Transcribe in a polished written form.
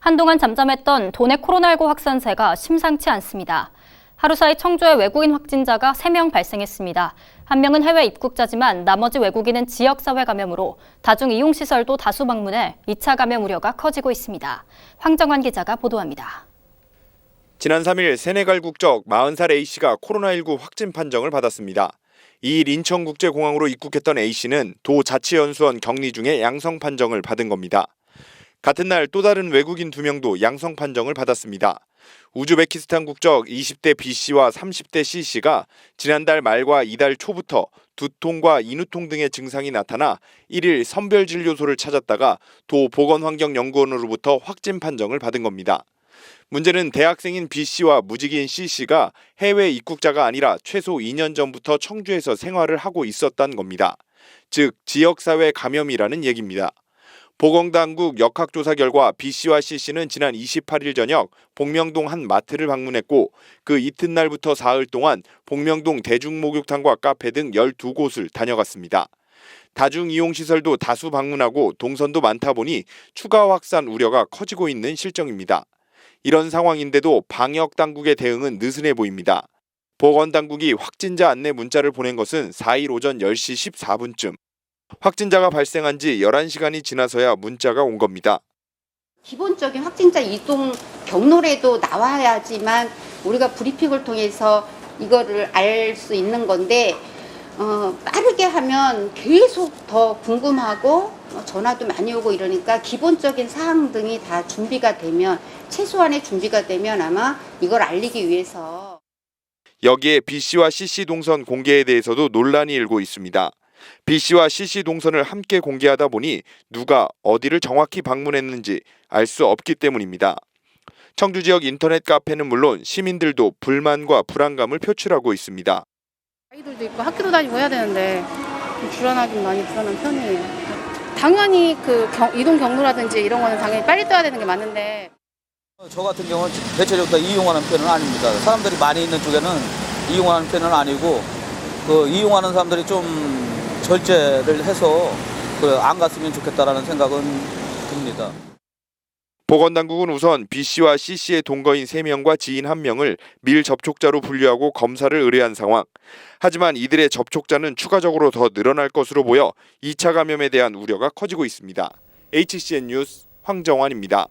한동안 잠잠했던 도내 코로나19 확산세가 심상치 않습니다. 하루 사이 청주에 외국인 확진자가 3명 발생했습니다. 한 명은 해외 입국자지만 나머지 외국인은 지역사회 감염으로 다중이용시설도 다수 방문해 2차 감염 우려가 커지고 있습니다. 황정환 기자가 보도합니다. 지난 3일 세네갈 국적 40살 A씨가 코로나19 확진 판정을 받았습니다. 2일 인천국제공항으로 입국했던 A씨는 도자치연수원 격리 중에 양성 판정을 받은 겁니다. 같은 날 또 다른 외국인 2명도 양성 판정을 받았습니다. 우즈베키스탄 국적 20대 B씨와 30대 C씨가 지난달 말과 이달 초부터 두통과 인후통 등의 증상이 나타나 1일 선별진료소를 찾았다가 도 보건환경연구원으로부터 확진 판정을 받은 겁니다. 문제는 대학생인 B씨와 무직인 C씨가 해외 입국자가 아니라 최소 2년 전부터 청주에서 생활을 하고 있었다는 겁니다. 즉 지역사회 감염이라는 얘기입니다. 보건당국 역학조사 결과 B씨와 C씨는 지난 28일 저녁 복명동 한 마트를 방문했고 그 이튿날부터 사흘 동안 복명동 대중목욕탕과 카페 등 12곳을 다녀갔습니다. 다중이용시설도 다수 방문하고 동선도 많다 보니 추가 확산 우려가 커지고 있는 실정입니다. 이런 상황인데도 방역당국의 대응은 느슨해 보입니다. 보건당국이 확진자 안내 문자를 보낸 것은 4일 오전 10시 14분쯤. 확진자가 발생한 지 11시간이 지나서야 문자가 온 겁니다. 기본적인 확진자 이동 경로라도 나와야지만 우리가 브리핑을 통해서 이거를 알 수 있는 건데 빠르게 하면 계속 더 궁금하고 전화도 많이 오고 이러니까 기본적인 사항 등이 다 준비가 되면 최소한의 준비가 되면 아마 이걸 알리기 위해서. 여기에 B씨와 C씨 동선 공개에 대해서도 논란이 일고 있습니다. B씨와 C씨 동선을 함께 공개하다 보니 누가 어디를 정확히 방문했는지 알 수 없기 때문입니다. 청주 지역 인터넷 카페는 물론 시민들도 불만과 불안감을 표출하고 있습니다. 아이들도 있고 학교도 다니고 해야 되는데 불안하긴 많이 불안한 편이에요. 당연히 그 이동 경로라든지 이런 거는 당연히 빨리 떠야 되는 게 맞는데. 저 같은 경우는 대체적으로 다 이용하는 편은 아닙니다. 사람들이 많이 있는 쪽에는 이용하는 편은 아니고 그 이용하는 사람들이 좀 절제를 해서 안 갔으면 좋겠다라는 생각은 듭니다. 보건당국은 우선 B씨와 C씨의 동거인 3명과 지인 1명을 밀접촉자로 분류하고 검사를 의뢰한 상황. 하지만 이들의 접촉자는 추가적으로 더 늘어날 것으로 보여 2차 감염에 대한 우려가 커지고 있습니다. HCN 뉴스 황정환입니다.